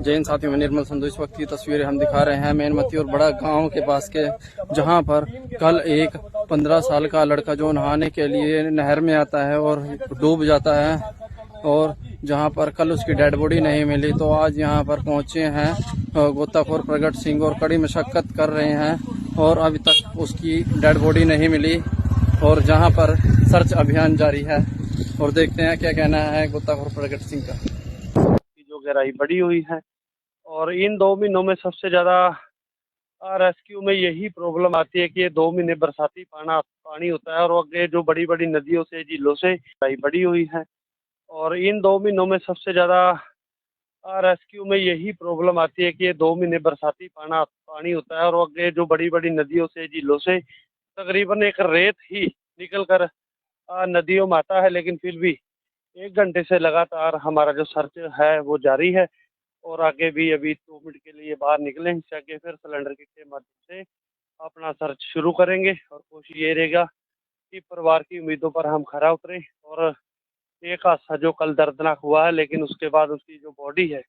जैन साथियों में निर्मल संधू। इस वक्त की तस्वीरें हम दिखा रहे हैं मेनमती और बड़ा गांव के पास के, जहां पर कल एक 15 साल का लड़का जो नहाने के लिए नहर में आता है और डूब जाता है, और जहां पर कल उसकी डेड बॉडी नहीं मिली, तो आज यहां पर पहुंचे हैं गोताखोर प्रगट सिंह और कड़ी मशक्कत कर रहे हैं और अभी तक उसकी डेड बॉडी नहीं मिली, और जहां पर सर्च अभियान जारी है। और देखते हैं क्या कहना है गोताखोर प्रगट सिंह का। जो गहराई बढ़ी हुई है और इन 2 महीनों में सबसे ज्यादा रेस्क्यू में यही प्रॉब्लम आती है कि ये 2 महीने बरसाती पानी होता है और आगे जो बड़ी बड़ी नदियों से, झीलों से गहराई बढ़ी हुई है, और इन 2 महीनों में सबसे ज्यादा रेस्क्यू में यही प्रॉब्लम आती है कि ये 2 महीने बरसाती पानी होता है और आगे जो बड़ी बड़ी नदियों से, झीलों से तकरीबन एक रेत ही निकल कर नदियों में आता है। लेकिन फिर भी 1 घंटे से लगातार हमारा जो सर्च है वो जारी है, और आगे भी अभी 2 मिनट के लिए बाहर निकले, इससे आगे फिर सिलेंडर किट के माध्यम से अपना सर्च शुरू करेंगे। और कोशिश ये रहेगा कि परिवार की उम्मीदों पर हम खरा उतरें, और एक हादसा जो कल दर्दनाक हुआ है, लेकिन उसके बाद उसकी जो बॉडी है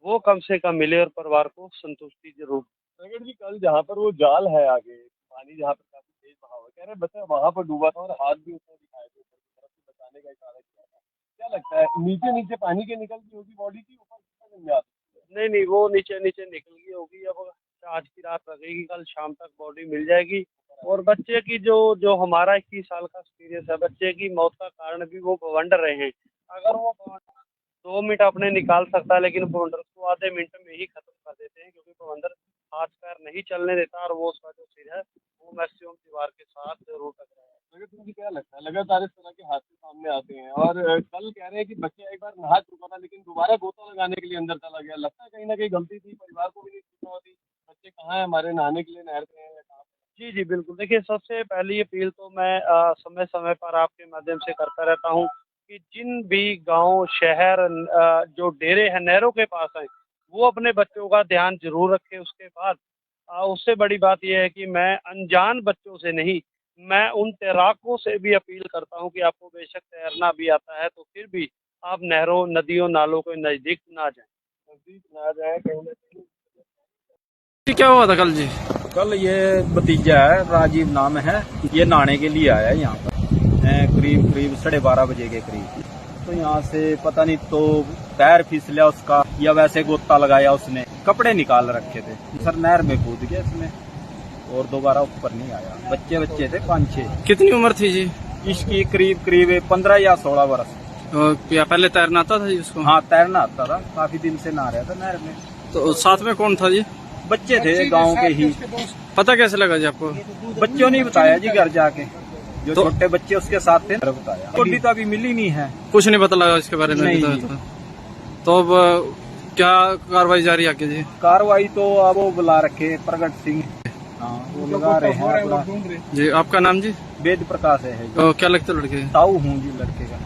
वो कम से कम मिले और परिवार को संतुष्टि जरूर। प्रगट जी, कल जहाँ पर वो जाल है आगे पानी जहाँ पर काफी तेज बहाव है, कह रहे बच्चा वहाँ पर डूबा था और हाथ भी उसने दिखाए थे ऊपर की तरफ से बचाने का इशारा किया था। क्या लगता है नीचे नीचे पानी के निकलती होगी बॉडी की, ऊपर कितना दिन में? नहीं, वो नीचे नीचे निकल गई होगी। अब आज की रात लगेगी, कल शाम तक बॉडी मिल जाएगी। और बच्चे की जो हमारा 21 साल का एक्सपीरियंस है, बच्चे की मौत का कारण भी वो बवंडर रहे हैं। अगर वो 2 मिनट अपने निकाल सकता है, लेकिन बवंडर को आधे मिनट में ही खत्म कर देते हैं, क्योंकि बवंडर हाथ पैर नहीं चलने देता और वो उसका जो सिर है वो मैक्सिमम दीवार के साथ जरूर टकराया है। अगर तुमको क्या लगता है, लगातार इस तरह के हादसे सामने आते हैं और कल कह रहे हैं कि बच्चा एक बार नहा चुका था लेकिन दोबारा गोता लगाने के लिए अंदर चला गया, लगता है कहीं ना कहीं गलती थी, परिवार को भी नहीं सूचना होती बच्चे कहाँ है, हमारे नहाने के लिए नहर पे हैं या कहाँ पे? जी बिल्कुल। देखिए, सबसे पहली अपील तो मैं समय समय पर आपके माध्यम से करता रहता हूँ कि जिन भी गांव, शहर, जो डेरे हैं नहरों के पास हैं, वो अपने बच्चों का ध्यान जरूर रखें। उसके बाद उससे बड़ी बात यह है कि मैं अनजान बच्चों से नहीं, मैं उन तैराकों से भी अपील करता हूं कि आपको बेशक तैरना भी आता है तो फिर भी आप नहरों, नदियों, नालों के नज़दीक ना जाएं। कहीं ना कहीं। क्या हुआ था कल जी? कल ये भतीजा है, राजीव नाम है, ये नहाने के लिए आया यहाँ पर करीब 12:30 बजे के करीब। तो यहाँ से पता नहीं तो पैर फिसला उसका या वैसे गोता लगाया उसने, कपड़े निकाल रखे थे, सर नहर में कूद गया इसमें और दोबारा ऊपर नहीं आया। बच्चे थे 5-6। कितनी उम्र थी जी इसकी? करीब 15 या 16 वर्ष। क्या पहले तैरना आता था जी उसको? हाँ, तैरना आता था, काफी दिन से नहा रहा था नहर में। तो साथ में कौन था जी? बच्चे थे गांव के ही। पता कैसे लगा जी आपको? बच्चों ने बताया जी, घर जाके जो छोटे बच्चे उसके साथ थे बताया। बॉडी तो अभी मिली नहीं है, कुछ नहीं पता लगा इसके बारे में? नहीं। तो अब क्या कार्रवाई जारी आगे जी? कार्रवाई तो अब वो बुला रखे प्रगट सिंह, हाँ वो लगा रहे हैं जी। आपका नाम जी? वेद प्रकाश है। तो क्या लगता है लड़के? ताऊ हूँ जी लड़के का।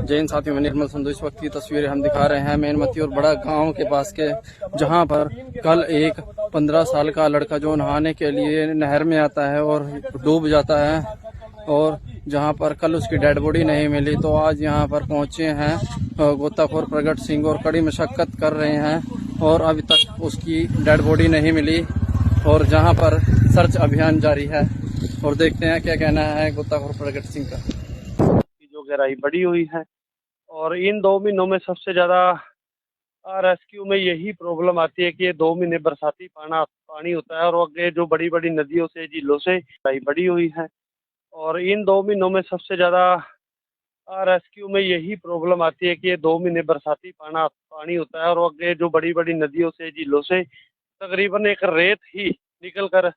जैन साथियों में निर्मल संधू। इस वक्त की तस्वीरें हम दिखा रहे हैं मेनमती और बड़ा गांव के पास के, जहां पर कल एक 15 साल का लड़का जो नहाने के लिए नहर में आता है और डूब जाता है, और जहां पर कल उसकी डेड बॉडी नहीं मिली, तो आज यहां पर पहुंचे हैं गोताखोर प्रगट सिंह और कड़ी मशक्कत कर रहे हैं और अभी तक उसकी डेड बॉडी नहीं मिली, और जहां पर सर्च अभियान जारी है। और देखते हैं क्या कहना है गोताखोर प्रगट सिंह का। जो गहराई बढ़ी हुई है और इन 2 महीनों में सबसे ज्यादा रेस्क्यू में यही प्रॉब्लम आती है कि ये 2 महीने बरसाती पानी होता है और आगे जो बड़ी बड़ी नदियों से, झीलों से गहराई बढ़ी हुई है, और इन 2 महीनों में सबसे ज्यादा रेस्क्यू में यही प्रॉब्लम आती है कि ये 2 महीने बरसाती पानी होता है और आगे जो बड़ी बड़ी नदियों से, झीलों से तकरीबन एक रेत ही निकल कर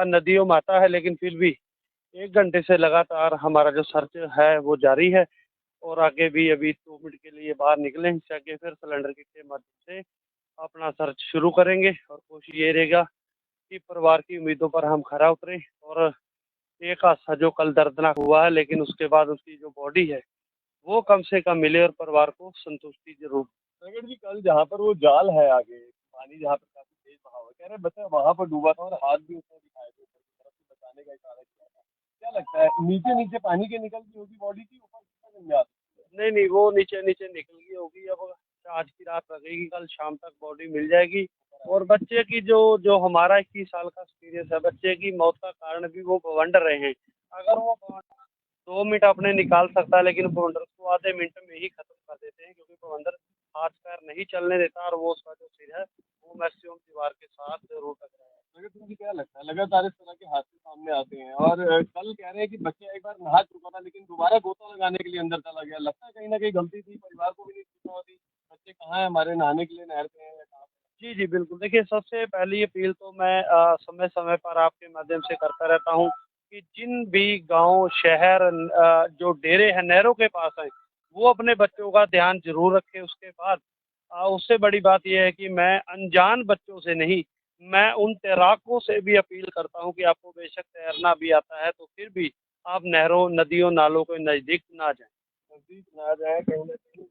नदियों में आता है। लेकिन फिर भी 1 घंटे से लगातार हमारा जो सर्च है वो जारी है, और आगे भी अभी 2 मिनट के लिए बाहर निकले, इससे आगे फिर सिलेंडर किट के माध्यम से अपना सर्च शुरू करेंगे। और कोशिश ये रहेगा कि परिवार की उम्मीदों पर हम खरा उतरें, और एक हादसा जो कल दर्दनाक हुआ है, लेकिन उसके बाद उसकी जो बॉडी है वो कम से कम मिले और परिवार को संतुष्टि जरूर। प्रगट जी, कल जहाँ पर वो जाल है आगे पानी जहाँ पर काफी तेज बहाव है, कह रहे बच्चा वहाँ पर डूबा था और हाथ भी उसने दिखाए थे ऊपर की तरफ से बचाने का इशारा किया था। क्या लगता है नीचे नीचे पानी के निकलती होगी बॉडी की, ऊपर कितना दिन में आती? नहीं, वो नीचे नीचे निकल गई होगी। अब आज की रात लगेगी, कल शाम तक बॉडी मिल जाएगी। और बच्चे की जो हमारा 21 साल का एक्सपीरियंस है, बच्चे की मौत का कारण भी वो बवंडर रहे हैं। अगर वो 2 मिनट अपने निकाल सकता है, लेकिन बवंडर को आधे मिनट में ही खत्म कर देते हैं, क्योंकि बवंडर हाथ पैर नहीं चलने देता, और वो उसका जो सिर है वो मैक्सिमम दीवार के साथ जरूर टकराया है। प्रगट, तुमको क्या लगता है लगातार इस तरह के हादसे सामने आते हैं, और कल कह रहे हैं कि बच्चा एक बार नहा चुका था लेकिन दोबारा गोता लगाने के लिए अंदर चला गया, लगता है कहीं ना कहीं गलती थी, परिवार को भी नहीं सूचना होती बच्चे कहाँ है हमारे, नहाने के लिए नहर पे हैं या कहाँ पे? जी बिल्कुल। देखिए, सबसे पहली अपील तो मैं समय समय पर आपके माध्यम से करता रहता हूँ कि जिन भी गांव, शहर, जो डेरे हैं नहरों के पास हैं, वो अपने बच्चों का ध्यान जरूर रखें। उसके बाद उससे बड़ी बात यह है कि मैं अनजान बच्चों से नहीं, मैं उन तैराकों से भी अपील करता हूँ कि आपको बेशक तैरना भी आता है तो फिर भी आप नहरों, नदियों, नालों के नज़दीक ना जाएं। कहीं ना कहीं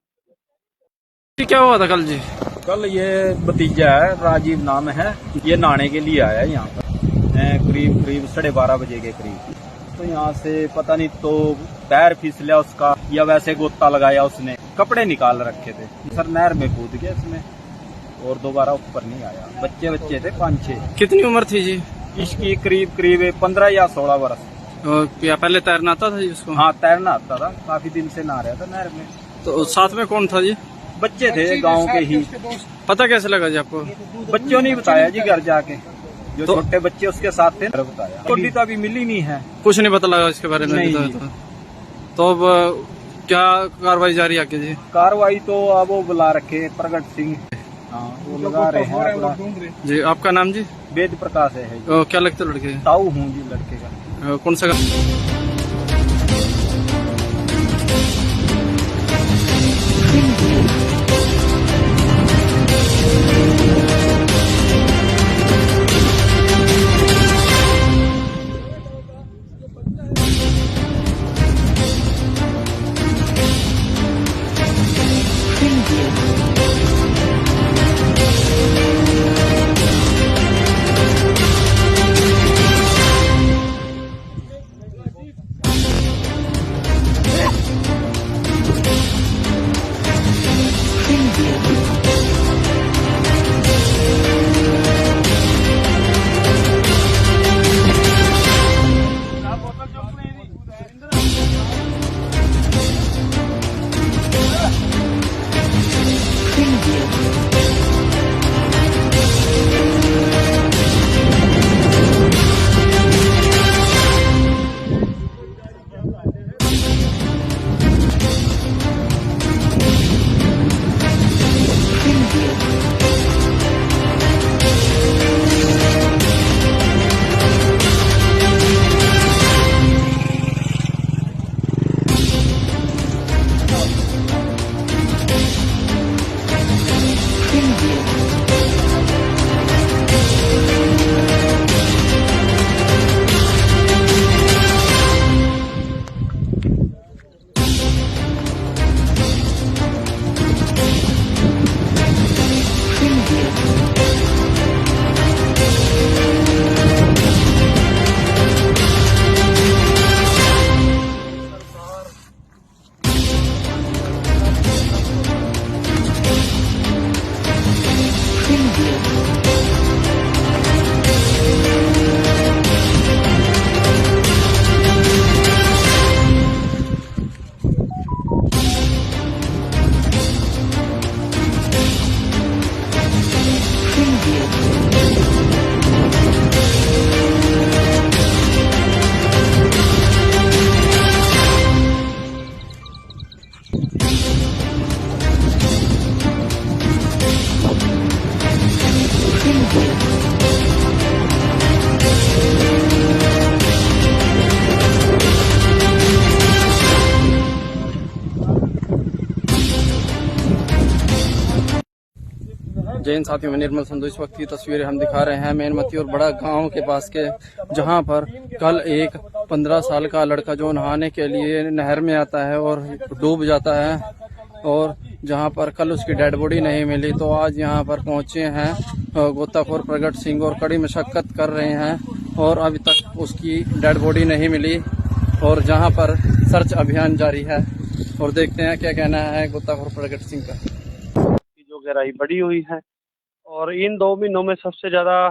क्या हुआ था कल जी? कल ये भतीजा है, राजीव नाम है, ये नहाने के लिए आया है यहाँ पर करीब 12:30 बजे के करीब। तो यहाँ से पता नहीं तो पैर फिसला उसका या वैसे गोता लगाया उसने, कपड़े निकाल रखे थे सर, नहर में कूद गया इसमें और दोबारा ऊपर नहीं आया। बच्चे थे 5-6। कितनी उम्र थी जी इसकी? करीब 15 या 16 वर्ष। और क्या पहले तैरना आता था जी उसको? हाँ, तैरना आता था, काफी दिन से नहा रहा था नहर में। तो साथ में कौन था जी? बच्चे थे गांव के ही। पता कैसे लगा जी आपको? बच्चों ने बताया जी, घर जाके जो तो छोटे बच्चे उसके साथ थे बताया। बॉडी तो अभी मिली नहीं है, कुछ नहीं पता लगा इसके बारे में? नहीं। तो अब क्या कार्रवाई जारी है आगे जी? कार्रवाई तो अब वो बुला रखे प्रगट सिंह, हाँ वो लगा रहे हैं जी। आपका नाम जी? वेद प्रकाश है। क्या लगता है लड़के? ताऊ हूँ जी लड़के का। कौन सा? जैन साथियों में निर्मल संधू, इस वक्त की तस्वीरें हम दिखा रहे हैं मेनमती और बड़ा गांव के पास के, जहां पर कल एक 15 साल का लड़का जो नहाने के लिए नहर में आता है और डूब जाता है, और जहां पर कल उसकी डेड बॉडी नहीं मिली, तो आज यहां पर पहुंचे हैं गोताखोर प्रगट सिंह और कड़ी मशक्कत कर रहे हैं और अभी तक उसकी डेड बॉडी नहीं मिली, और जहां पर सर्च अभियान जारी है। और देखते हैं क्या कहना है गोताखोर प्रगट सिंह का। जो गहराई बढ़ी हुई है और इन 2 महीनों में सबसे ज्यादा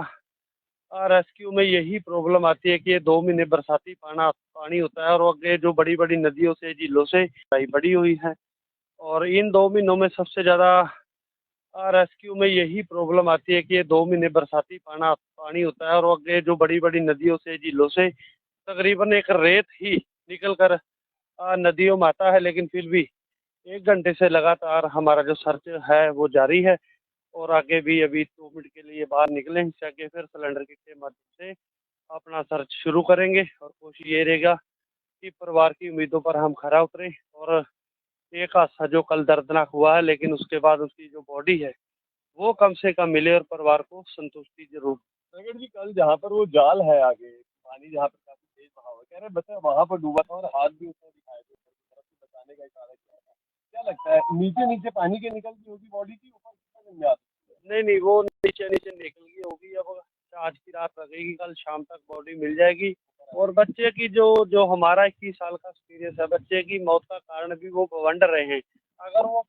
रेस्क्यू में यही प्रॉब्लम आती है कि ये 2 महीने बरसाती पानी होता है और आगे जो बड़ी बड़ी नदियों से, झीलों से गहराई बढ़ी हुई है, और इन 2 महीनों में सबसे ज्यादा रेस्क्यू में यही प्रॉब्लम आती है कि ये 2 महीने बरसाती पानी होता है और आगे जो बड़ी बड़ी नदियों से, झीलों से तकरीबन एक रेत ही निकल कर नदियों में आता है। लेकिन फिर भी 1 घंटे से लगातार हमारा जो सर्च है वो जारी है, और आगे भी अभी 2 मिनट के लिए बाहर निकले, इससे आगे फिर सिलेंडर किट के माध्यम से अपना सर्च शुरू करेंगे। और कोशिश ये रहेगा कि परिवार की उम्मीदों पर हम खरा उतरें, और एक हादसा जो कल दर्दनाक हुआ है, लेकिन उसके बाद उसकी जो बॉडी है वो कम से कम मिले और परिवार को संतुष्टि जरूर। प्रगट जी, कल जहाँ पर वो जाल है आगे पानी, जहाँ पर काफी तेज बहाव है, कह रहे बच्चा वहाँ पर डूबा था और हाथ भी उसने दिखाए थे बचाने का इशारा किया था। क्या लगता है, नीचे नीचे पानी के निकल गई होगी बॉडी की, ऊपर कितना दिन में आती? नहीं, वो नीचे नीचे निकल गई होगी। अब आज की रात लगेगी, कल शाम तक बॉडी मिल जाएगी। और बच्चे की जो हमारा 21 साल का एक्सपीरियंस है, बच्चे की मौत का कारण भी वो बवंडर रहे हैं। अगर वो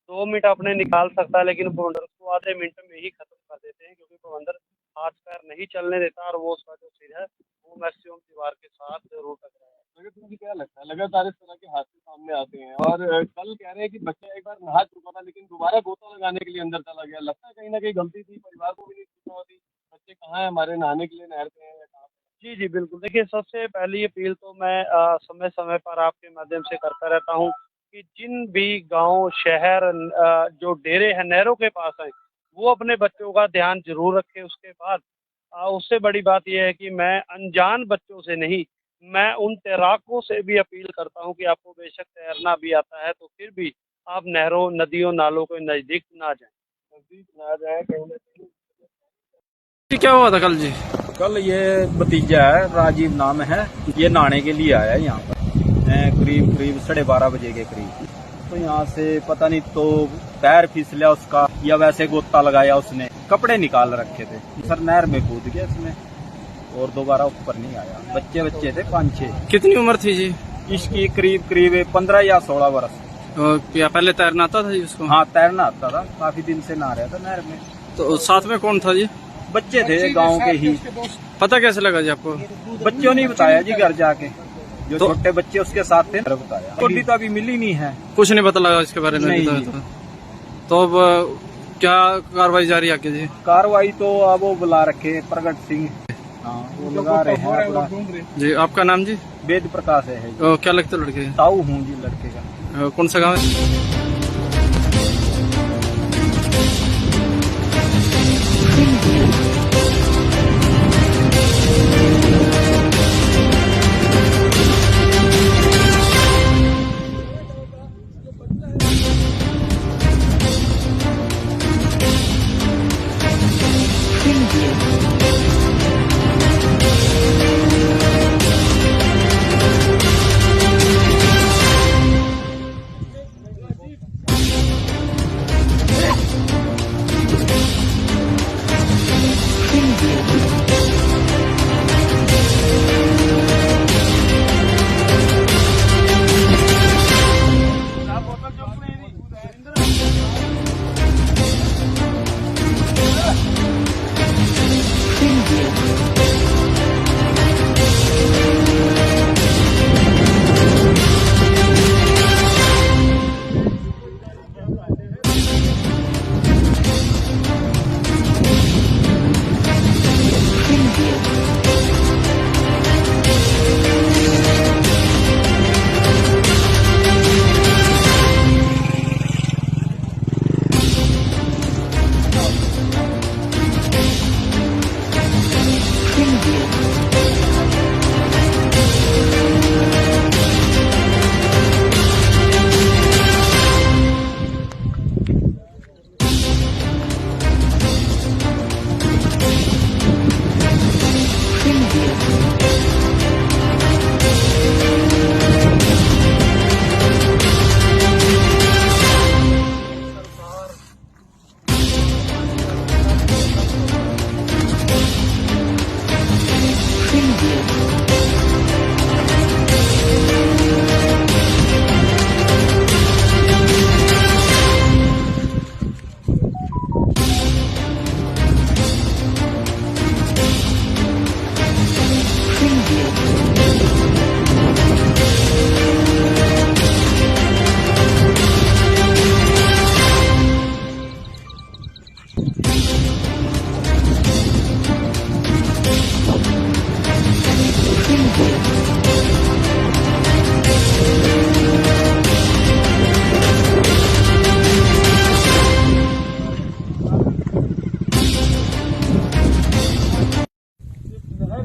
2 मिनट अपने निकाल सकता है, लेकिन बवंडर को आधे मिनट में ही खत्म कर देते हैं, क्योंकि बवंडर हाथ पैर नहीं चलने देता, और वो उसका जो सिर है वो मैक्सिमम दीवार के साथ जरूर टकराया है। प्रगट, मुझे क्या लगता है, लगातार इस तरह के हादसे सामने आते हैं, और कल कह रहे हैं कि बच्चा एक बार नहा चुका था लेकिन दोबारा गोता लगाने के लिए अंदर चला गया। लगता है कहीं ना कहीं गलती थी, परिवार को भी नहीं सूचना होती बच्चे कहाँ है, हमारे नहाने के लिए नहर पे हैं या कहाँ पे। जी बिल्कुल। देखिए, सबसे पहली अपील तो मैं समय समय पर आपके माध्यम से करता रहता हूँ कि जिन भी गांव, शहर, जो डेरे हैं नहरों के पास हैं, वो अपने बच्चों का ध्यान जरूर रखें। उसके बाद उससे बड़ी बात यह है कि मैं अनजान बच्चों से नहीं, मैं उन तैराकों से भी अपील करता हूँ कि आपको बेशक तैरना भी आता है तो फिर भी आप नहरों, नदियों, नालों के नज़दीक ना जाएं। कहीं ना कहीं क्या हुआ था कल जी? कल ये भतीजा है, राजीव नाम है, ये नहाने के लिए आया है यहाँ पर करीब 12:30 बजे के करीब। तो यहाँ से पता नहीं तो पैर फिसला उसका या वैसे गोता लगाया उसने, कपड़े निकाल रखे थे, सर नहर में कूद गया इसमें और दोबारा ऊपर नहीं आया। बच्चे थे 5-6। कितनी उम्र थी जी इसकी? करीब 15 या 16 वर्ष। क्या पहले तैरना आता था जी उसको? हाँ, तैरना आता था, काफी दिन से नहा रहा था नहर में। तो साथ में कौन था जी? बच्चे थे गांव के ही। पता कैसे लगा जी आपको? बच्चों ने बताया जी, घर जाके जो छोटे बच्चे उसके साथ थे बताया। बॉडी तो अभी मिली नहीं है, कुछ नहीं पता लगा इसके बारे में? नहीं। तो अब क्या कार्रवाई जारी है आगे जी? कार्रवाई तो अब वो बुला रखे प्रगट सिंह, हाँ वो लगा रहे हैं अपना। जी, आपका नाम जी? वेद प्रकाश है। क्या लगता है लड़के? ताऊ हूँ जी लड़के का। कौन सा गाँव है?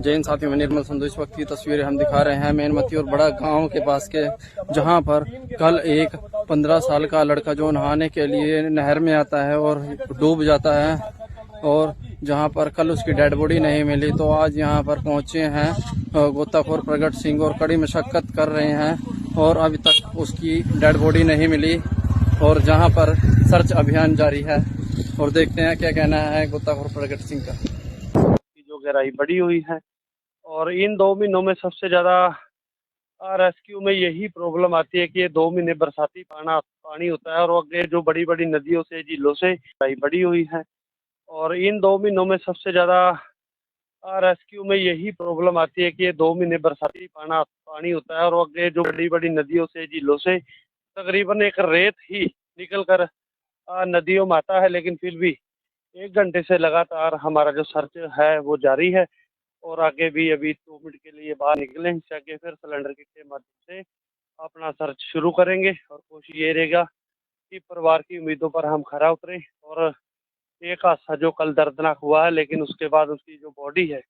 जैन साथियों में निर्मल संधू। इस वक्त की तस्वीरें हम दिखा रहे हैं मेनमती और बड़ा गांव के पास के, जहां पर कल एक 15 साल का लड़का जो नहाने के लिए नहर में आता है और डूब जाता है, और जहां पर कल उसकी डेड बॉडी नहीं मिली, तो आज यहां पर पहुंचे हैं गोताखोर प्रगट सिंह और कड़ी मशक्कत कर रहे हैं और अभी तक उसकी डेड बॉडी नहीं मिली, और जहां पर सर्च अभियान जारी है। और देखते हैं क्या कहना है गोताखोर प्रगट सिंह का। जो गहराई बढ़ी हुई है और इन 2 महीनों में सबसे ज्यादा रेस्क्यू में यही प्रॉब्लम आती है कि ये 2 महीने बरसाती पानी होता है और आगे जो बड़ी बड़ी नदियों से, झीलों से गहराई बढ़ी हुई है, और इन 2 महीनों में सबसे ज्यादा रेस्क्यू में यही प्रॉब्लम आती है कि ये 2 महीने बरसाती पानी होता है और आगे जो बड़ी बड़ी नदियों से, झीलों से तकरीबन एक रेत ही निकल कर नदियों में आता है। लेकिन फिर भी 1 घंटे से लगातार हमारा जो सर्च है वो जारी है, और आगे भी अभी 2 मिनट के लिए बाहर निकले, इससे आगे फिर सिलेंडर किट के माध्यम से अपना सर्च शुरू करेंगे। और कोशिश ये रहेगा कि परिवार की उम्मीदों पर हम खरा उतरें, और एक हादसा जो कल दर्दनाक हुआ है, लेकिन उसके बाद उसकी जो बॉडी है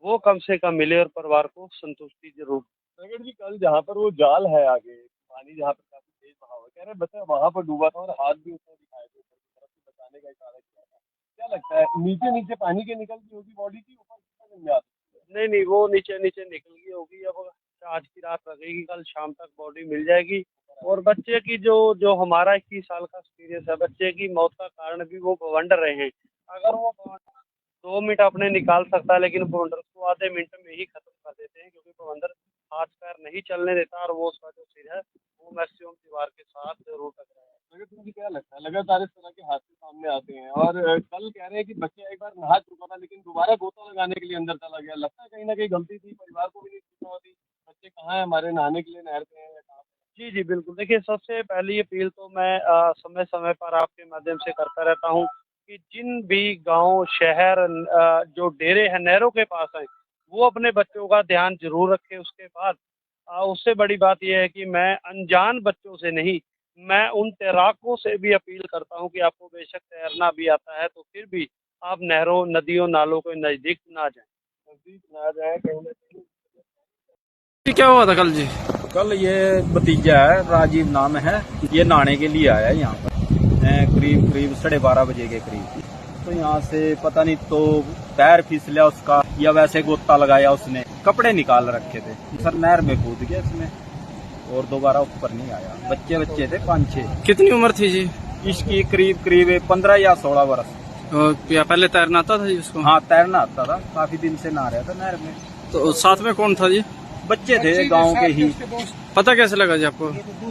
वो कम से कम मिले और परिवार को संतुष्टि जरूर। प्रगट जी, कल जहाँ पर वो जाल है, आगे पानी जहाँ पर काफी तेज बहाव है, कह रहे बच्चा वहाँ पर डूबा था और हाथ भी उसने दिखाए थे ऊपर की तरफ से बचाने का इशारा किया था। क्या लगता है, नीचे नीचे पानी के निकलती होगी बॉडी की, ऊपर कितना दिन में आती है? नहीं, वो नीचे नीचे निकल गई होगी। अब आज की रात लगेगी, कल शाम तक बॉडी मिल जाएगी। और बच्चे की जो हमारा 21 साल का एक्सपीरियंस है, बच्चे की मौत का कारण भी वो बवंडर रहे हैं। अगर वो 2 मिनट अपने निकाल सकता है, लेकिन बवंडर को आधे मिनट में ही खत्म कर देते हैं, क्योंकि बवंडर हाथ पैर नहीं चलने देता, और वो उसका जो सिर है वो मैक्सिमम दीवार के साथ जरूर टकराया है। प्रगट, मुझे क्या लगता है, लगातार इस तरह के हादसे सामने आते हैं, और कल कह रहे हैं कि बच्चा एक बार नहा चुका था लेकिन दोबारा गोता लगाने के लिए अंदर चला गया। लगता है कहीं ना कहीं गलती थी, परिवार को भी नहीं सूचना होती बच्चे कहाँ है, हमारे नहाने के लिए नहर पे हैं या कहाँ पे। जी बिल्कुल। देखिए, सबसे पहली अपील तो मैं समय समय पर आपके माध्यम से करता रहता हूँ कि जिन भी गांव, शहर, जो डेरे हैं नहरों के पास हैं, वो अपने बच्चों का ध्यान जरूर रखें। उसके बाद उससे बड़ी बात यह है कि मैं अनजान बच्चों से नहीं, मैं उन तैराकों से भी अपील करता हूँ कि आपको बेशक तैरना भी आता है तो फिर भी आप नहरों, नदियों, नालों के नज़दीक ना जाएं। कहीं ना कहीं क्या हुआ था कल जी? कल ये भतीजा है, राजीव नाम है, ये नहाने के लिए आया यहाँ पर करीब 12:30 बजे के करीब। तो यहाँ से पता नहीं तो पैर फिसला उसका या वैसे गोता लगाया उसने, कपड़े निकाल रखे थे, सर नहर में कूद गया इसमें और दोबारा ऊपर नहीं आया। बच्चे थे 5-6। कितनी उम्र थी जी इसकी? करीब 15 या 16 वर्ष। या पहले तैरना आता था जी उसको? हाँ, तैरना आता था, काफी दिन से नहा रहा था नहर में। तो साथ में कौन था जी? बच्चे थे गांव के ही। पता कैसे लगा जी आपको?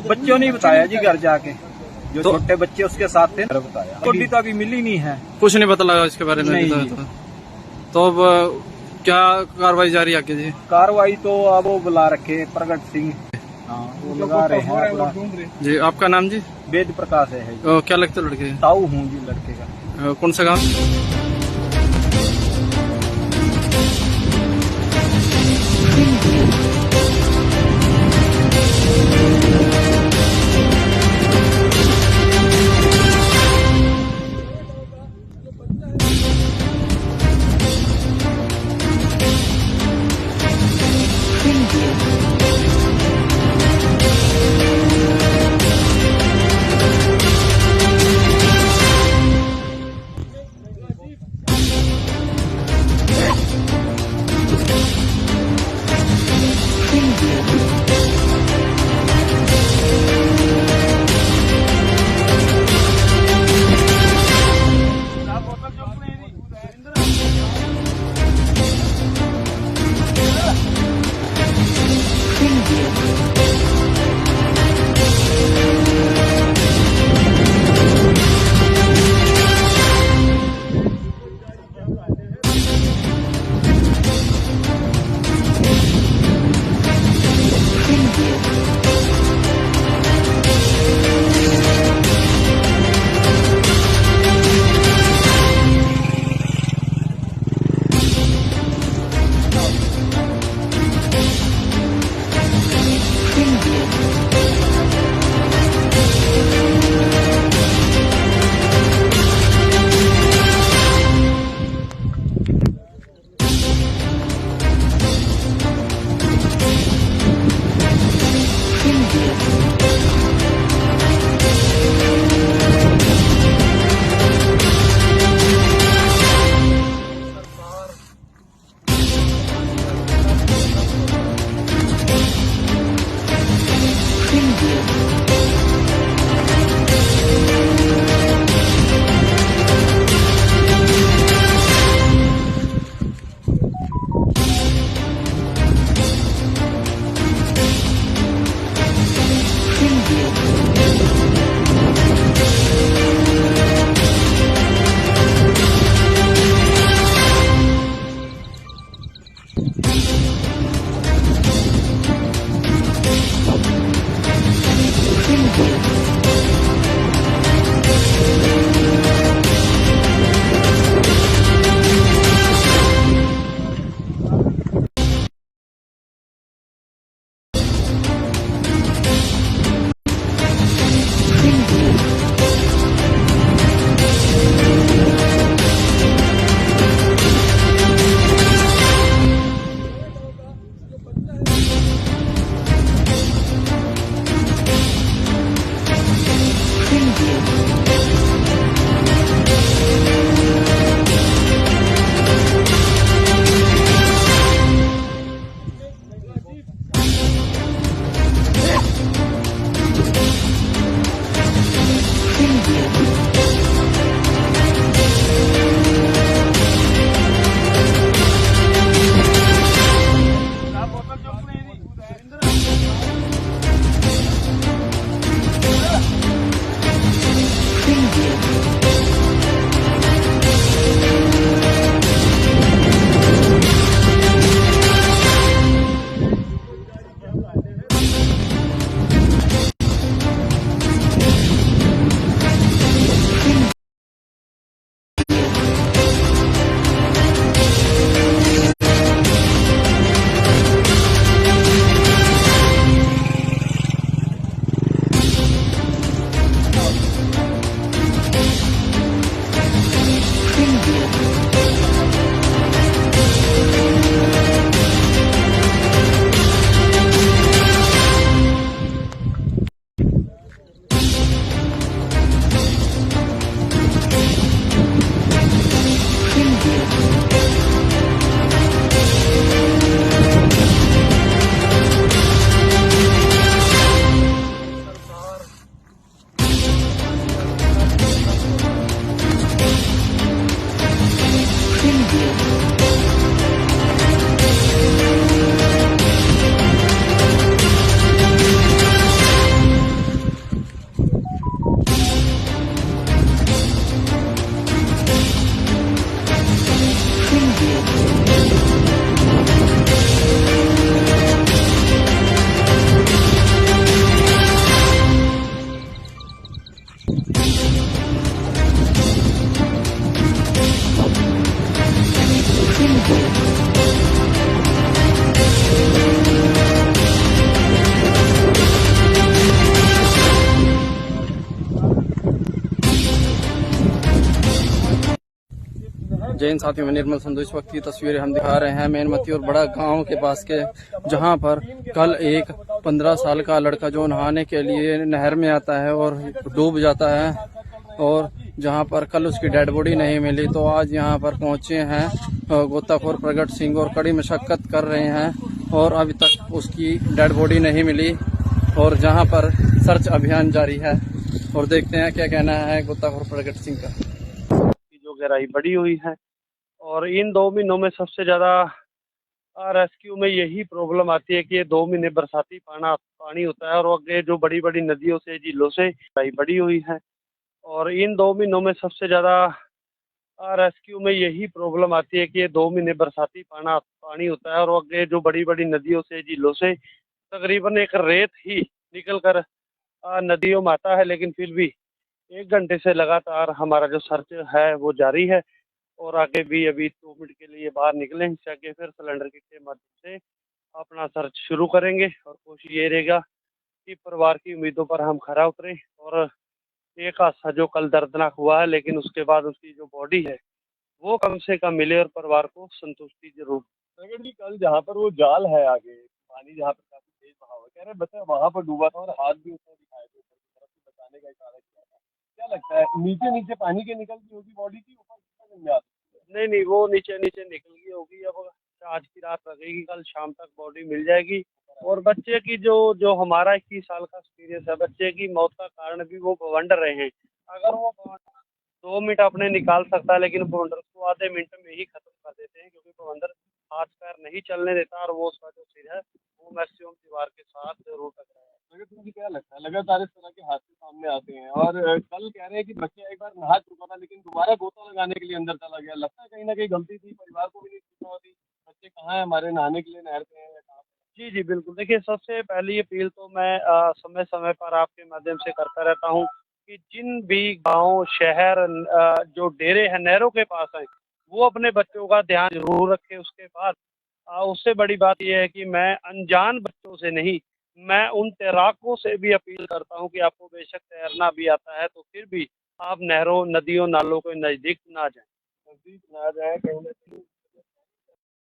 बच्चों ने बताया जी, घर जाके जो छोटे बच्चे उसके साथ थे बताया। बॉडी तो अभी मिली नहीं है, कुछ नहीं पता लगा इसके बारे में? नहीं। तो अब क्या कार्रवाई जारी आगे जी? कार्रवाई तो अब वो बुला रखे प्रगट सिंह, हाँ वो लगा रहे हैं जी। आपका नाम जी? वेद प्रकाश है। क्या लगता है लड़के? ताऊ हूँ जी लड़के का। कौन सा गाँव? जैन साथियों में निर्मल संधू। इस वक्त की तस्वीरें हम दिखा रहे हैं मेनमती और बड़ा गांव के पास के, जहां पर कल एक 15 साल का लड़का जो नहाने के लिए नहर में आता है और डूब जाता है, और जहां पर कल उसकी डेड बॉडी नहीं मिली, तो आज यहां पर पहुंचे हैं गोताखोर प्रगट सिंह और कड़ी मशक्कत कर रहे हैं और अभी तक उसकी डेड बॉडी नहीं मिली, और जहां पर सर्च अभियान जारी है। और देखते हैं क्या कहना है गोताखोर प्रगट सिंह का। जो गहराई बढ़ी हुई है और इन 2 महीनों में सबसे ज्यादा रेस्क्यू में यही प्रॉब्लम आती है कि ये 2 महीने बरसाती पानी होता है और आगे जो बड़ी बड़ी नदियों से, झीलों से गहराई बढ़ी हुई है, और इन 2 महीनों में सबसे ज्यादा रेस्क्यू में यही प्रॉब्लम आती है कि ये 2 महीने बरसाती पानी होता है और आगे जो बड़ी बड़ी नदियों से, झीलों से तकरीबन एक रेत ही निकल कर नदियों में आता है। लेकिन फिर भी 1 घंटे से लगातार हमारा जो सर्च है वो जारी है, और आगे भी अभी 2 मिनट के लिए बाहर निकले, इससे आगे फिर सिलेंडर किट के माध्यम से अपना सर्च शुरू करेंगे। और कोशिश ये रहेगा कि परिवार की उम्मीदों पर हम खरा उतरें, और एक हादसा जो कल दर्दनाक हुआ है, लेकिन उसके बाद उसकी जो बॉडी है वो कम से कम मिले और परिवार को संतुष्टि जरूर। प्रगट जी, कल जहाँ पर वो जाल है आगे पानी, जहाँ पर काफी तेज बहाव है, कह रहे बच्चा वहां पर डूबा था और हाथ भी उसने दिखाए थे ऊपर की तरफ से बचाने का इशारा किया था। क्या लगता है, नीचे नीचे पानी के निकलती होगी बॉडी की, ऊपर कितना में आती? नहीं, वो नीचे नीचे निकल गई होगी। अब आज की रात लगेगी, कल शाम तक बॉडी मिल जाएगी। और बच्चे की जो हमारा 21 साल का एक्सपीरियंस है, बच्चे की मौत का कारण भी वो बवंडर रहे हैं। अगर वो 2 मिनट अपने निकाल सकता है, लेकिन बवंडर को आधे मिनट में ही खत्म कर देते हैं, क्योंकि बवंडर हाथ पैर नहीं चलने देता और वो उसका जो सिर है वो मैक्सिमम दीवार के साथ जरूर टकराया है। प्रगट, मुझे क्या लगता है, लगातार इस तरह के हादसे सामने आते हैं और कल कह रहे हैं कि बच्चा एक बार नहा चुका था लेकिन दोबारा गोता लगाने के लिए अंदर चला गया। लगता है कहीं ना कहीं गलती थी, परिवार को भी नहीं सूचना होती बच्चे कहाँ है, हमारे नहाने के लिए नहर पे हैं या कहाँ पे। जी बिल्कुल। देखिए, सबसे पहली अपील तो मैं समय समय पर आपके माध्यम से करता रहता हूँ कि जिन भी गांव, शहर, जो डेरे हैं नहरों के पास हैं, वो अपने बच्चों का ध्यान जरूर रखें। उसके बाद उससे बड़ी बात यह है कि मैं अनजान बच्चों से नहीं, मैं उन तैराकों से भी अपील करता हूं कि आपको बेशक तैरना भी आता है तो फिर भी आप नहरों, नदियों, नालों के नज़दीक ना जाएं। कहीं ना कहीं।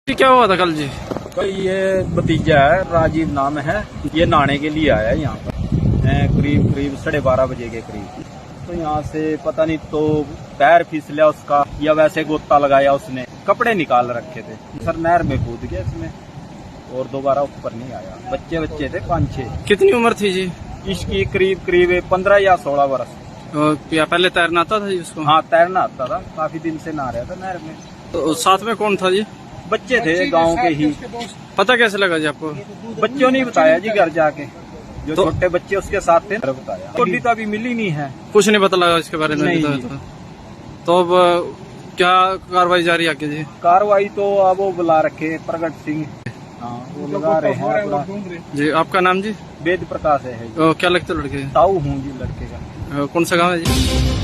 क्या हुआ था कल जी? भाई ये भतीजा है, राजीव नाम है, ये नहाने के लिए आया है यहाँ पर करीब 12:30 बजे के करीब। तो यहाँ से पता नहीं तो पैर फिसला उसका या वैसे गोता लगाया उसने, कपड़े निकाल रखे थे, सर नहर में कूद गया इसमें और दोबारा ऊपर नहीं आया। बच्चे थे 5-6। कितनी उम्र थी जी इसकी? करीब 15 या 16 वर्ष। या पहले तैरना आता था जी उसको? हाँ, तैरना आता था, काफी दिन से नहा रहा था नहर में। तो साथ में कौन था जी? बच्चे थे गांव के ही। पता कैसे लगा जी आपको? बच्चों ने बताया जी, घर जाके जो छोटे बच्चे उसके साथ थे बताया। बॉडी तो अभी मिली नहीं है, कुछ नहीं पता लगा इसके बारे में? नहीं। तो अब क्या कार्रवाई जारी आगे जी? कार्रवाई तो अब वो बुला रखे प्रगट सिंह, हाँ वो लगा रहे हैं जी। आपका नाम जी? वेद प्रकाश है। क्या लगता है लड़के? ताऊ हूँ जी लड़के का। कौन सा गाँव है जी?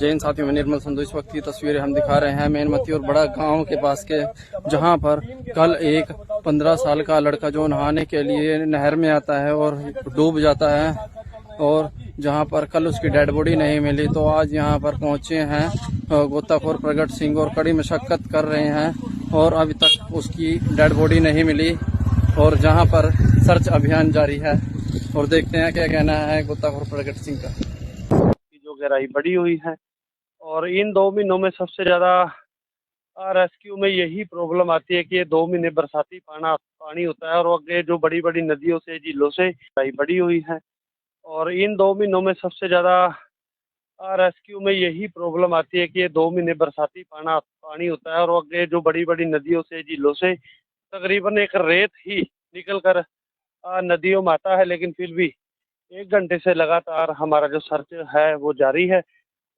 जैन साथियों में निर्मल संधू। इस वक्त की तस्वीरें हम दिखा रहे हैं मेनमती और बड़ा गांव के पास के, जहां पर कल एक 15 साल का लड़का जो नहाने के लिए नहर में आता है और डूब जाता है, और जहां पर कल उसकी डेड बॉडी नहीं मिली, तो आज यहां पर पहुंचे हैं गोताखोर प्रगट सिंह और कड़ी मशक्कत कर रहे हैं और अभी तक उसकी डेड बॉडी नहीं मिली, और जहां पर सर्च अभियान जारी है। और देखते हैं क्या कहना है गोताखोर प्रगट सिंह का। जो गहराई बढ़ी हुई है और इन 2 महीनों में सबसे ज्यादा रेस्क्यू में यही प्रॉब्लम आती है कि ये 2 महीने बरसाती पानी होता है और आगे जो बड़ी बड़ी नदियों से, झीलों से गहराई बढ़ी हुई है, और इन 2 महीनों में सबसे ज्यादा रेस्क्यू में यही प्रॉब्लम आती है कि ये 2 महीने बरसाती पानी होता है और आगे जो बड़ी बड़ी नदियों से, झीलों से तकरीबन एक रेत ही निकल कर नदियों में आता है। लेकिन फिर भी 1 घंटे से लगातार हमारा जो सर्च है वो जारी है,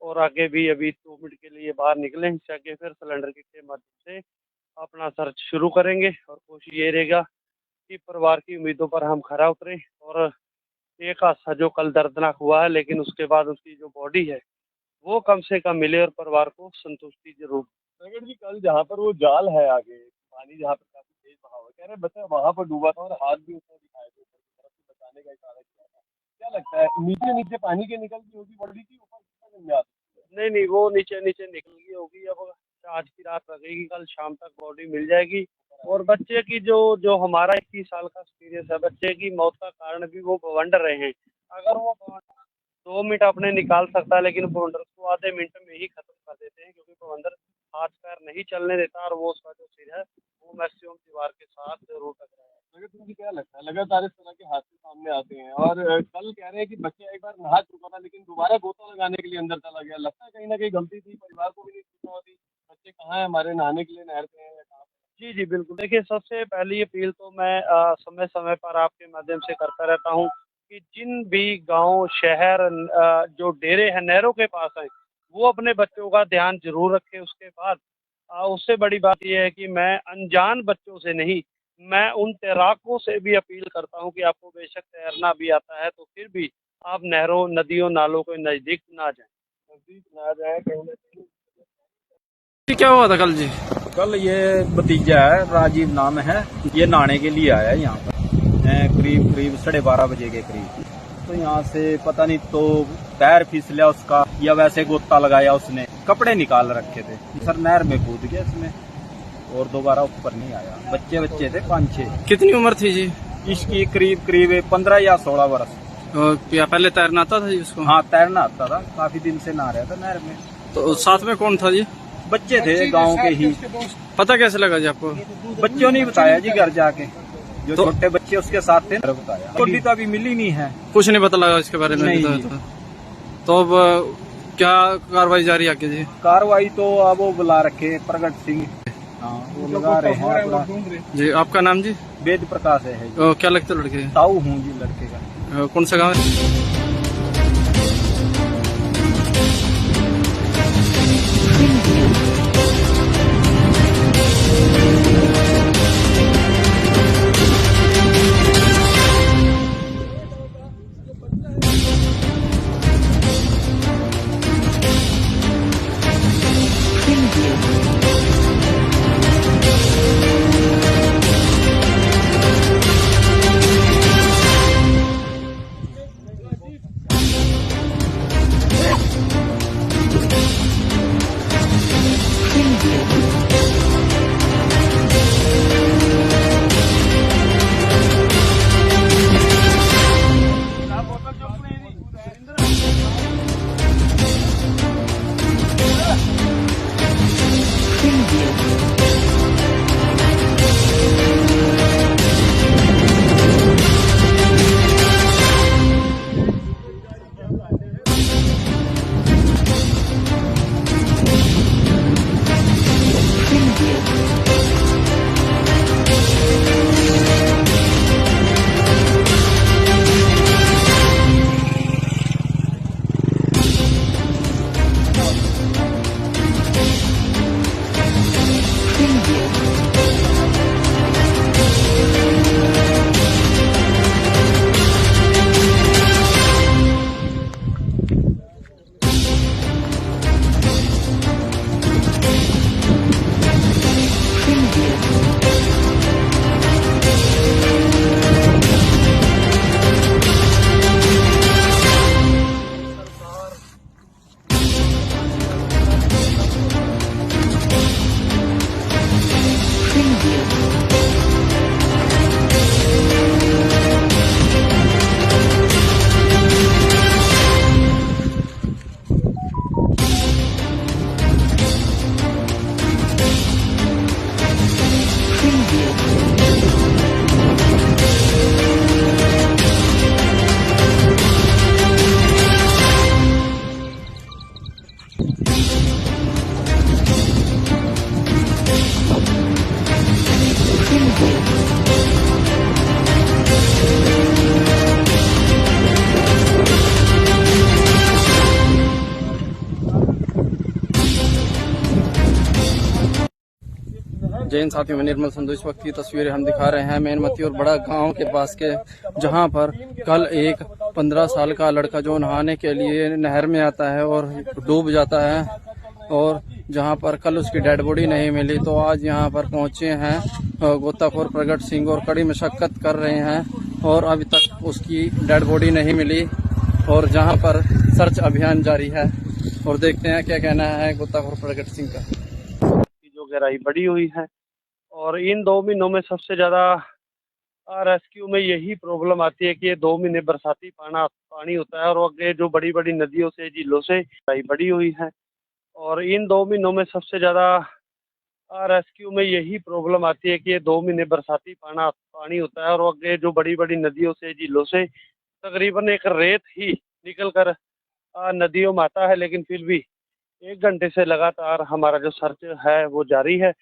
और आगे भी अभी 2 मिनट के लिए बाहर निकले, इससे आगे फिर सिलेंडर किट के माध्यम से अपना सर्च शुरू करेंगे। और कोशिश ये रहेगा कि परिवार की उम्मीदों पर हम खरा उतरें, और एक हादसा जो कल दर्दनाक हुआ है, लेकिन उसके बाद उसकी जो बॉडी है वो कम से कम मिले और परिवार को संतुष्टि जरूर। प्रगट जी, कल जहाँ पर वो जाल है आगे पानी, जहाँ पर काफी तेज बहाव है, कह रहे बच्चा वहाँ पर डूबा था और हाथ भी उसने दिखाए थे ऊपर की तरफ से बचाने का इशारा किया था। क्या लगता है, नीचे नीचे पानी के निकलती होगी बॉडी की, ऊपर कितना दिन में आती है? नहीं, वो नीचे नीचे निकल गई होगी। अब आज की रात लगेगी, कल शाम तक बॉडी मिल जाएगी। और बच्चे की जो हमारा 21 साल का एक्सपीरियंस है, बच्चे की मौत का कारण भी वो बवंडर रहे हैं। अगर वो 2 मिनट अपने निकाल सकता है, लेकिन बवंडर को आधे मिनट में ही खत्म कर देते हैं, क्योंकि बवंडर हाथ पैर नहीं चलने देता, और वो उसका जो सिर है वो मैक्सिमम दीवार के साथ जरूर टकराया है। प्रगट, तुमको क्या लगता है, लगातार इस तरह के हादसे सामने आते हैं, और कल कह रहे हैं कि बच्चा एक बार नहा चुका था लेकिन दोबारा गोता लगाने के लिए अंदर चला गया। लगता है कहीं ना कहीं गलती थी, परिवार को भी नहीं सूचना होती बच्चे कहाँ है, हमारे नहाने के लिए नहर पे हैं या कहाँ पे। जी बिल्कुल। देखिए, सबसे पहली अपील तो मैं समय समय पर आपके माध्यम से करता रहता हूँ कि जिन भी गांव, शहर, जो डेरे हैं नहरों के पास हैं, वो अपने बच्चों का ध्यान जरूर रखें। उसके बाद उससे बड़ी बात यह है कि मैं अनजान बच्चों से नहीं, मैं उन तैराकों से भी अपील करता हूं कि आपको बेशक तैरना भी आता है तो फिर भी आप नहरों, नदियों, नालों के नज़दीक ना जाएं। कहीं ना कहीं क्या हुआ था कल जी? कल ये भतीजा है, राजीव नाम है, ये नहाने के लिए आया यहाँ पर करीब 12:30 बजे के करीब। तो यहाँ से पता नहीं तो पैर फिसला उसका या वैसे गोता लगाया उसने, कपड़े निकाल रखे थे, सर नहर में कूद गया इसमें और दोबारा ऊपर नहीं आया। बच्चे थे 5-6। कितनी उम्र थी जी इसकी? करीब 15 या 16 वर्ष। क्या पहले तैरना आता था जी उसको? हाँ, तैरना आता था, काफी दिन से नहा रहा था नहर में। तो साथ में कौन था जी? बच्चे थे गांव के ही। पता कैसे लगा जी आपको? बच्चों ने बताया जी, घर जाके जो छोटे बच्चे उसके साथ थे बताया। बॉडी तो अभी मिली नहीं है, कुछ नहीं पता लगा इसके बारे में? नहीं। तो अब क्या कार्रवाई जारी आगे जी? कार्रवाई तो अब वो बुला रखे प्रगट सिंह, हाँ वो लगा रहे हैं जी। आपका नाम जी? वेद प्रकाश है। क्या लगता है लड़के? ताऊ हूँ जी लड़के का। कौन सा गाँव है? जैन साथियों में निर्मल संधू। इस वक्त की तस्वीरें हम दिखा रहे हैं मेनमती और बड़ा गांव के पास के, जहां पर कल एक 15 साल का लड़का जो नहाने के लिए नहर में आता है और डूब जाता है, और जहां पर कल उसकी डेड बॉडी नहीं मिली, तो आज यहां पर पहुंचे हैं गोताखोर प्रगट सिंह और कड़ी मशक्कत कर रहे हैं और अभी तक उसकी डेड बॉडी नहीं मिली, और जहां पर सर्च अभियान जारी है। और देखते हैं क्या कहना है गोताखोर प्रगट सिंह का। जो गहराई बढ़ी हुई है और इन 2 महीनों में सबसे ज्यादा रेस्क्यू में यही प्रॉब्लम आती है कि ये 2 महीने बरसाती पानी होता है और आगे जो बड़ी बड़ी नदियों से, झीलों से गहराई बढ़ी हुई है, और इन 2 महीनों में सबसे ज्यादा रेस्क्यू में यही प्रॉब्लम आती है कि ये 2 महीने बरसाती पानी होता है और आगे जो बड़ी बड़ी नदियों से, झीलों से तकरीबन एक रेत ही निकल कर नदियों में आता है। लेकिन फिर भी 1 घंटे से लगातार हमारा जो सर्च है वो जारी है,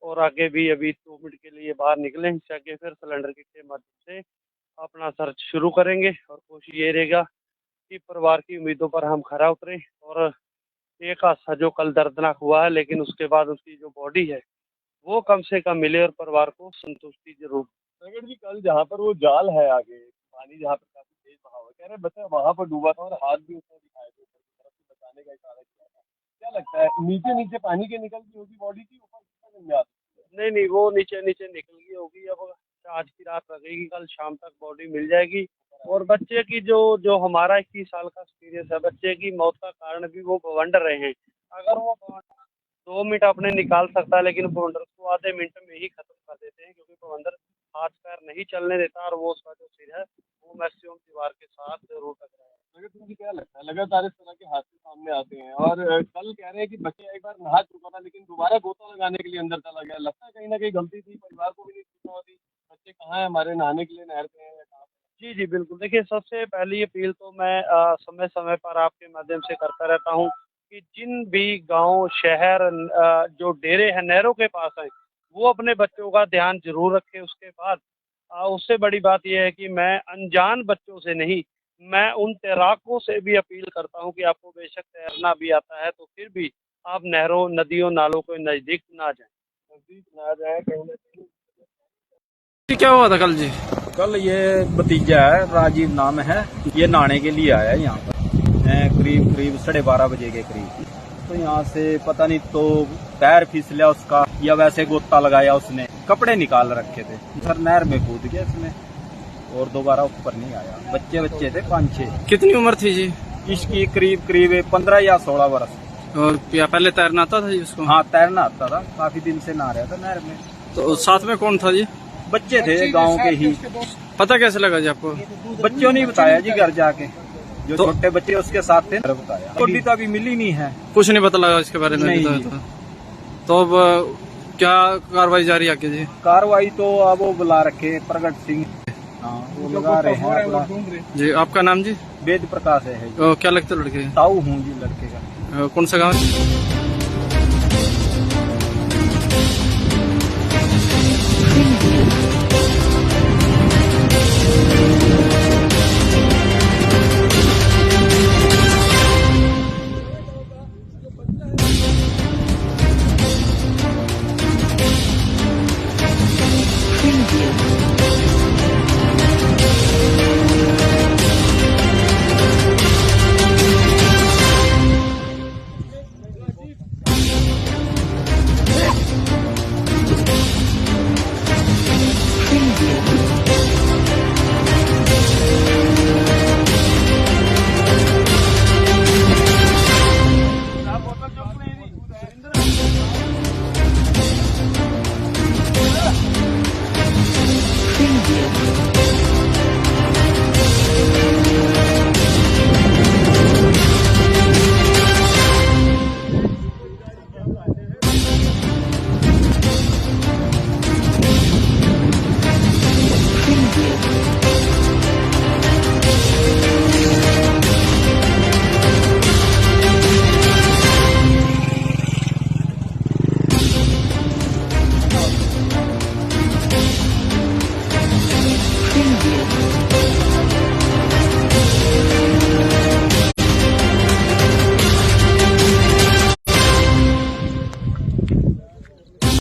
और आगे भी अभी 2 मिनट के लिए बाहर निकले, इससे आगे फिर सिलेंडर किट के माध्यम से अपना सर्च शुरू करेंगे। और कोशिश ये रहेगा कि परिवार की उम्मीदों पर हम खरा उतरें, और एक हादसा जो कल दर्दनाक हुआ है, लेकिन उसके बाद उसकी जो बॉडी है वो कम से कम मिले और परिवार को संतुष्टि जरूर। प्रगट जी, कल जहाँ पर वो जाल है आगे पानी जहाँ पर काफी तेज बहाव है, कह रहे बच्चा वहां पर डूबा था और हाथ भी उसने दिखाए थे ऊपर की तरफ से बचाने का इशारा किया था। क्या लगता है नीचे नीचे पानी के निकलती होगी बॉडी की, ऊपर कितना दिन में आती है? नहीं, वो नीचे नीचे निकल गई होगी। अब आज की रात लगेगी, कल शाम तक बॉडी मिल जाएगी। और बच्चे की जो हमारा 21 साल का एक्सपीरियंस है, बच्चे की मौत का कारण भी वो बवंडर रहे हैं। अगर वो 2 मिनट अपने निकाल सकता है, लेकिन बवंडर को आधे मिनट में ही खत्म कर देते हैं, क्योंकि बवंडर हाथ पैर नहीं चलने देता और वो उसका जो सिर है वो मैक्सिमम दीवार के साथ जरूर टकराया है। प्रगट, मुझे क्या लगता है लगातार इस तरह के हादसे सामने आते हैं, और कल कह रहे हैं कि बच्चा एक बार नहा चुका था लेकिन दोबारा गोता लगाने के लिए अंदर चला गया। लगता है कहीं ना कहीं गलती थी, परिवार को भी नहीं सूचना होती बच्चे कहाँ है हमारे, नहाने के लिए नहर पे हैं या कहाँ पे। जी बिल्कुल। देखिए, सबसे पहली अपील तो मैं समय समय पर आपके माध्यम से करता रहता हूँ कि जिन भी गांव, शहर, जो डेरे हैं नहरों के पास हैं, वो अपने बच्चों का ध्यान जरूर रखें। उसके बाद उससे बड़ी बात यह है कि मैं अनजान बच्चों से नहीं, मैं उन तैराकों से भी अपील करता हूं कि आपको बेशक तैरना भी आता है तो फिर भी आप नहरों, नदियों, नालों के नज़दीक ना जाएं। कहीं ना कहीं क्या हुआ था कल जी? कल ये भतीजा है, राजीव नाम है, ये नहाने के लिए आया है यहाँ पर करीब 12:30 बजे के करीब। तो यहाँ से पता नहीं तो पैर फिसला उसका या वैसे गोता लगाया उसने, कपड़े निकाल रखे थे, फिर नहर में कूद गया इसमें और दोबारा ऊपर नहीं आया। बच्चे थे 5-6। कितनी उम्र थी जी इसकी? करीब 15 या 16 वर्ष। और क्या पहले तैरना आता था जी उसको? हाँ, तैरना आता था, काफी दिन से नहा रहा था नहर में। तो साथ में कौन था जी? बच्चे थे गांव के ही। पता कैसे लगा जी आपको? बच्चों ने बताया जी, घर जाके जो छोटे बच्चे उसके साथ थे बताया। बॉडी तो अभी मिली नहीं है, कुछ नहीं पता लगा इसके बारे में? नहीं। तो अब क्या कार्रवाई जारी आके जी? कार्रवाई तो अब वो बुला रखे प्रगट सिंह, हाँ वो लगा रहे हैं जी। आपका नाम जी? वेद प्रकाश है। क्या लगता है लड़के? ताऊ हूँ जी लड़के का। कौन सा गाँव? Preview.